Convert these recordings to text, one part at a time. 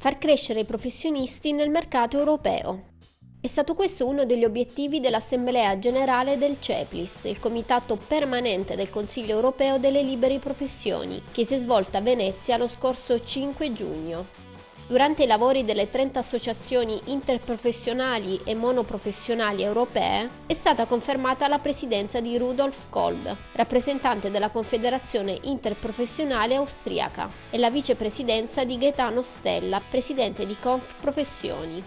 far crescere i professionisti nel mercato europeo. È stato questo uno degli obiettivi dell'Assemblea Generale del CEPLIS, il Comitato Permanente del Consiglio Europeo delle Libere Professioni, che si è svolta a Venezia lo scorso 5 giugno. Durante i lavori delle 30 associazioni interprofessionali e monoprofessionali europee è stata confermata la presidenza di Rudolf Kolb, rappresentante della Confederazione Interprofessionale Austriaca, e la vicepresidenza di Gaetano Stella, presidente di Confprofessioni.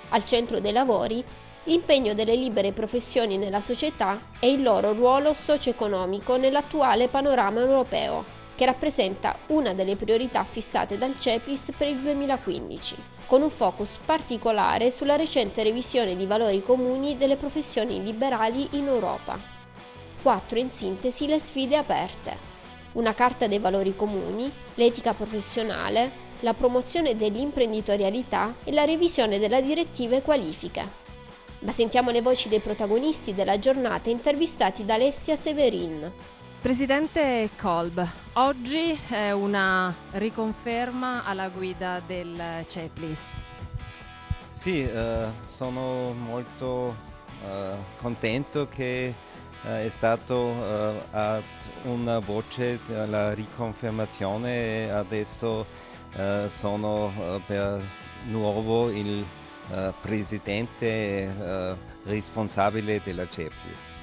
Al centro dei lavori l'impegno delle libere professioni nella società e il loro ruolo socio-economico nell'attuale panorama europeo, che rappresenta una delle priorità fissate dal CEPLIS per il 2015, con un focus particolare sulla recente revisione di valori comuni delle professioni liberali in Europa. 4 in sintesi le sfide aperte: una carta dei valori comuni, l'etica professionale, la promozione dell'imprenditorialità e la revisione della direttiva e qualifiche. Ma sentiamo le voci dei protagonisti della giornata intervistati da Alessia Severin. Presidente Kolb, oggi è una riconferma alla guida del CEPLIS. Sì, sono molto contento che è stato una voce della riconfermazione e adesso sono per nuovo il presidente responsabile della CEPLIS.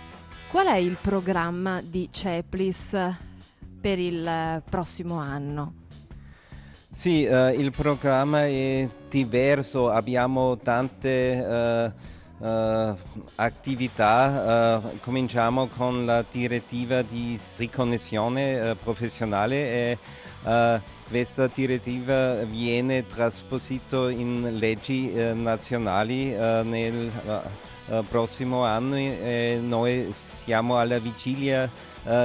Qual è il programma di CEPLIS per il prossimo anno? Sì, il programma è diverso, abbiamo tante attività, cominciamo con la direttiva di riconnessione professionale e questa direttiva viene trasposita in leggi nazionali nel prossimo anno e noi siamo alla vigilia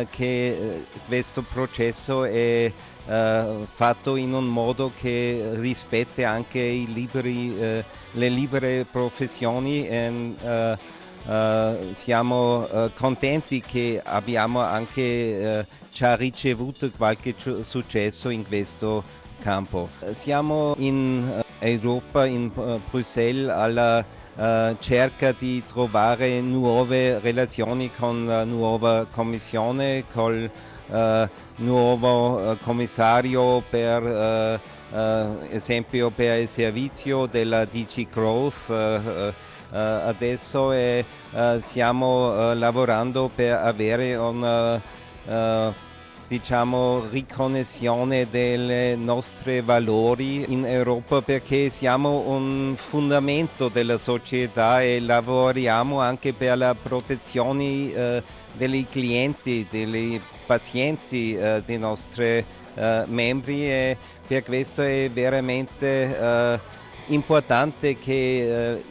che questo processo è fatto in un modo che rispetti anche le libere professioni e siamo contenti che abbiamo anche già ricevuto qualche successo in questo campo. Siamo in Europa, in Bruxelles, alla cerca di trovare nuove relazioni con la nuova Commissione, col nuovo commissario per esempio per il servizio della DG Growth. Adesso stiamo lavorando per avere una riconnessione dei nostri valori in Europa perché siamo un fondamento della società e lavoriamo anche per la protezione dei clienti, dei pazienti, dei nostri membri e per questo è veramente importante che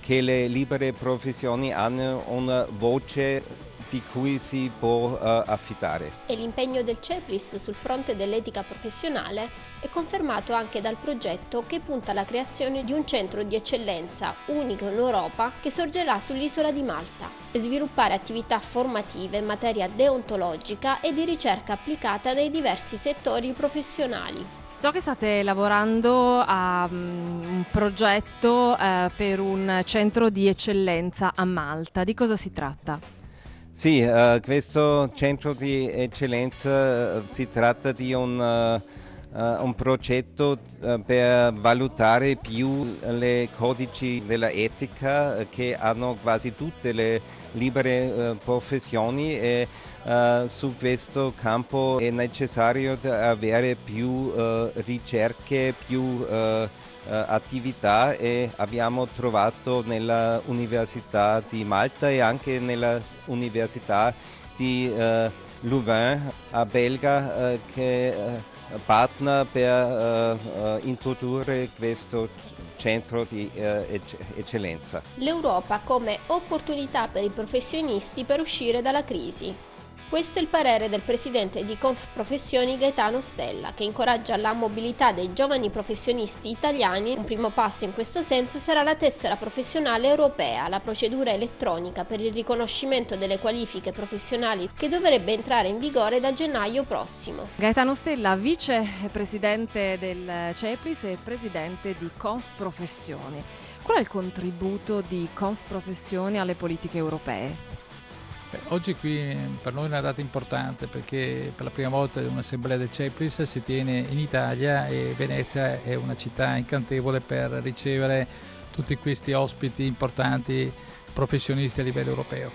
le libere professioni hanno una voce di cui si può affidare. E l'impegno del CEPLIS sul fronte dell'etica professionale è confermato anche dal progetto che punta alla creazione di un centro di eccellenza unico in Europa che sorgerà sull'isola di Malta per sviluppare attività formative in materia deontologica e di ricerca applicata nei diversi settori professionali. So che state lavorando a un progetto per un centro di eccellenza a Malta. Di cosa si tratta? Sì, questo centro di eccellenza si tratta di un progetto per valutare più le codici della etica che hanno quasi tutte le libere professioni e su questo campo è necessario avere più ricerche, più attività e abbiamo trovato nella Università di Malta e anche nella Università di Louvain a Belga che partner per introdurre questo centro di eccellenza. L'Europa come opportunità per i professionisti per uscire dalla crisi. Questo è il parere del presidente di Confprofessioni Gaetano Stella, che incoraggia la mobilità dei giovani professionisti italiani. Un primo passo in questo senso sarà la tessera professionale europea, la procedura elettronica per il riconoscimento delle qualifiche professionali che dovrebbe entrare in vigore da gennaio prossimo. Gaetano Stella, vicepresidente del CEPLIS e presidente di Confprofessioni. Qual è il contributo di Confprofessioni alle politiche europee? Oggi qui per noi è una data importante perché per la prima volta un'assemblea del CEPLIS si tiene in Italia e Venezia è una città incantevole per ricevere tutti questi ospiti importanti professionisti a livello europeo.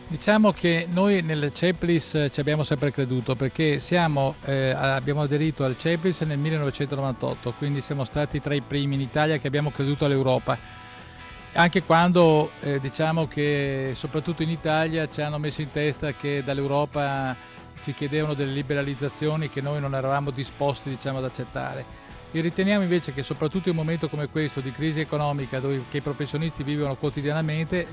Diciamo che noi nel CEPLIS ci abbiamo sempre creduto perché abbiamo aderito al CEPLIS nel 1998, quindi siamo stati tra i primi in Italia che abbiamo creduto all'Europa. Anche quando diciamo che soprattutto in Italia ci hanno messo in testa che dall'Europa ci chiedevano delle liberalizzazioni che noi non eravamo disposti ad accettare. E riteniamo invece che soprattutto in un momento come questo di crisi economica che i professionisti vivono quotidianamente,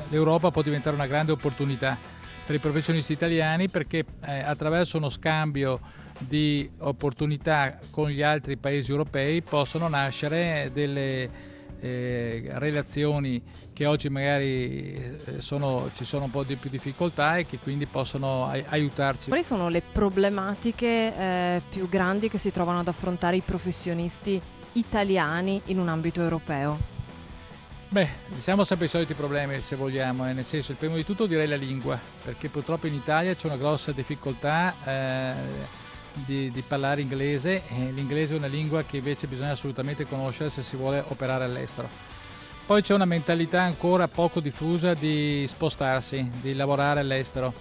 l'Europa può diventare una grande opportunità per i professionisti italiani perché attraverso uno scambio di opportunità con gli altri paesi europei possono nascere delle relazioni che oggi magari ci sono un po' di più difficoltà e che quindi possono aiutarci. Quali sono le problematiche più grandi che si trovano ad affrontare i professionisti italiani in un ambito europeo? Diciamo sempre i soliti problemi se vogliamo, nel senso, il primo di tutto direi la lingua, perché purtroppo in Italia c'è una grossa difficoltà di parlare inglese e l'inglese è una lingua che invece bisogna assolutamente conoscere se si vuole operare all'estero. Poi c'è una mentalità ancora poco diffusa di spostarsi, di lavorare all'estero.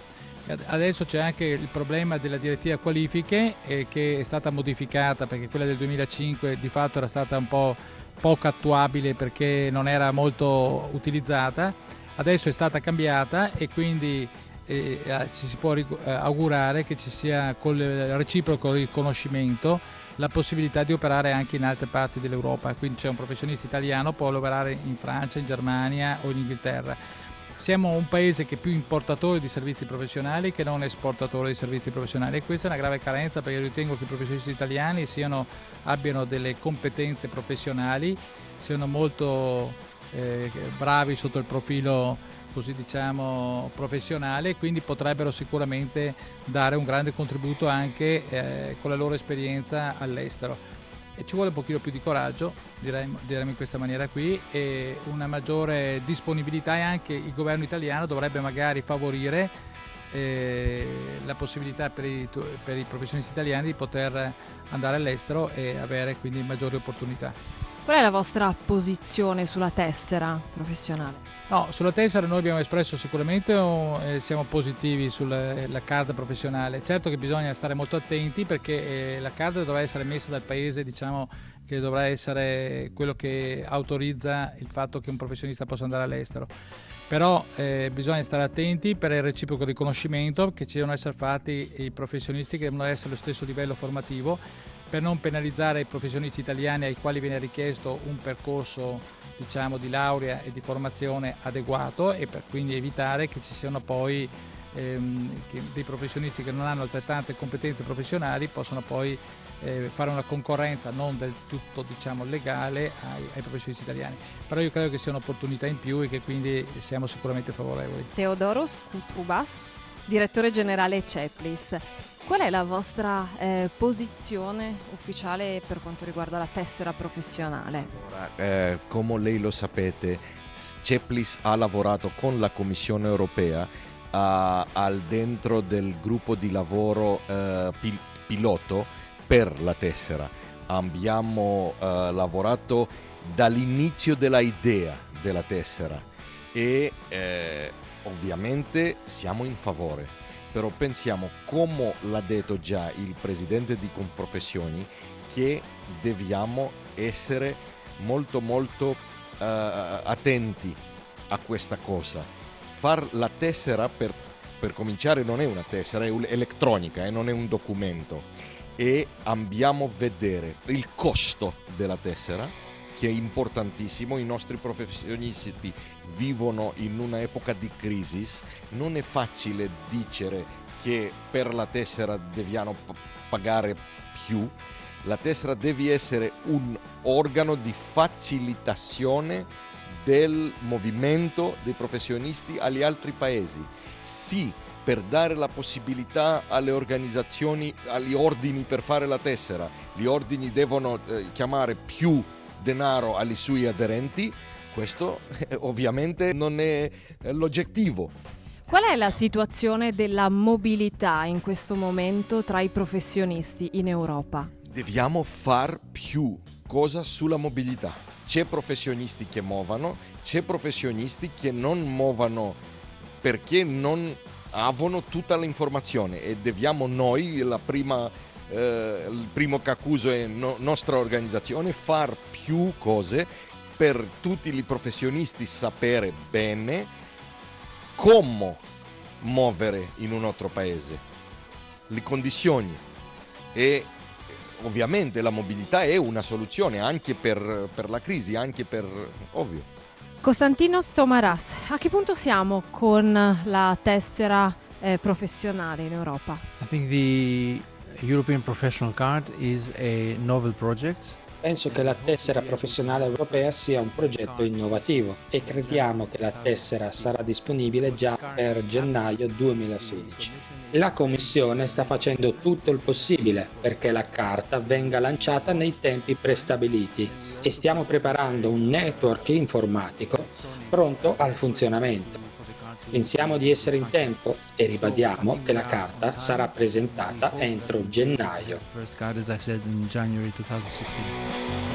Adesso c'è anche il problema della direttiva qualifiche che è stata modificata perché quella del 2005 di fatto era stata un po' poco attuabile perché non era molto utilizzata, adesso è stata cambiata e quindi ci si può augurare che ci sia col reciproco riconoscimento la possibilità di operare anche in altre parti dell'Europa, quindi c'è un professionista italiano può lavorare in Francia, in Germania o in Inghilterra. Siamo un paese che è più importatore di servizi professionali che non esportatore di servizi professionali e questa è una grave carenza perché ritengo che i professionisti italiani abbiano delle competenze professionali, siano molto bravi sotto il profilo così professionale, quindi potrebbero sicuramente dare un grande contributo anche con la loro esperienza all'estero. E ci vuole un pochino più di coraggio, diremmo in questa maniera qui, e una maggiore disponibilità e anche il governo italiano dovrebbe magari favorire la possibilità per i professionisti italiani di poter andare all'estero e avere quindi maggiori opportunità. Qual è la vostra posizione sulla tessera professionale? No, sulla tessera noi abbiamo espresso sicuramente siamo positivi sulla carta professionale. Certo che bisogna stare molto attenti perché la carta dovrà essere messa dal paese, che dovrà essere quello che autorizza il fatto che un professionista possa andare all'estero. Però bisogna stare attenti per il reciproco riconoscimento che ci devono essere fatti i professionisti che devono essere allo stesso livello formativo per non penalizzare i professionisti italiani ai quali viene richiesto un percorso di laurea e di formazione adeguato e per quindi evitare che ci siano poi dei professionisti che non hanno altrettante competenze professionali possono poi fare una concorrenza non del tutto legale ai professionisti italiani. Però io credo che sia un'opportunità in più e che quindi siamo sicuramente favorevoli. Teodoros Koutroubas, direttore generale CEPLIS. Qual è la vostra posizione ufficiale per quanto riguarda la tessera professionale? Come lei lo sapete, CEPLIS ha lavorato con la Commissione europea al dentro del gruppo di lavoro piloto per la tessera. Abbiamo lavorato dall'inizio della idea della tessera e ovviamente siamo in favore. Però pensiamo, come l'ha detto già il presidente di Confprofessioni, che dobbiamo essere molto attenti a questa cosa. Far la tessera per cominciare non è una tessera, è elettronica, non è un documento e dobbiamo vedere il costo della tessera che è importantissimo. I nostri professionisti vivono in un'epoca di crisi, non è facile dire che per la tessera devono pagare più. La tessera deve essere un organo di facilitazione del movimento dei professionisti agli altri paesi. Sì, per dare la possibilità alle organizzazioni, agli ordini per fare la tessera. Gli ordini devono chiamare più denaro agli suoi aderenti. Questo ovviamente non è l'oggettivo. Qual è la situazione della mobilità in questo momento tra i professionisti in Europa? Dobbiamo far più cosa sulla mobilità. C'è professionisti che muovono, c'è professionisti che non muovono perché non hanno tutta l'informazione, e dobbiamo noi, il primo che accuso è nostra organizzazione, far più cose per tutti i professionisti, sapere bene come muovere in un altro paese, le condizioni, e ovviamente la mobilità è una soluzione anche per la crisi, anche per ovvio. Konstantinos Tomaras, a che punto siamo con la tessera professionale in Europa? I think the European Professional Card is a novel project. Penso che la tessera professionale europea sia un progetto innovativo e crediamo che la tessera sarà disponibile già per gennaio 2016. La Commissione sta facendo tutto il possibile perché la carta venga lanciata nei tempi prestabiliti e stiamo preparando un network informatico pronto al funzionamento. Pensiamo di essere in tempo e ribadiamo che la carta sarà presentata entro gennaio. First card, as I said, in January 2016.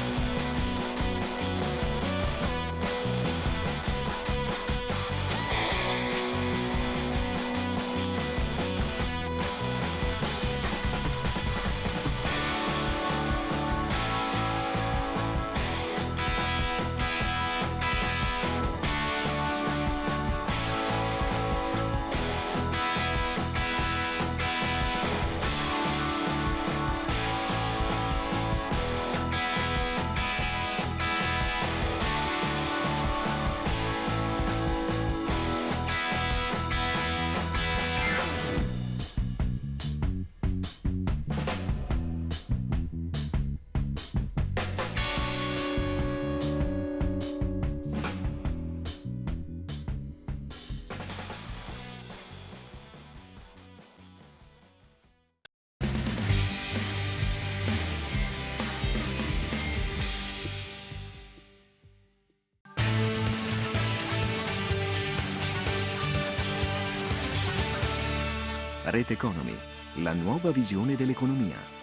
Rete Economy, la nuova visione dell'economia.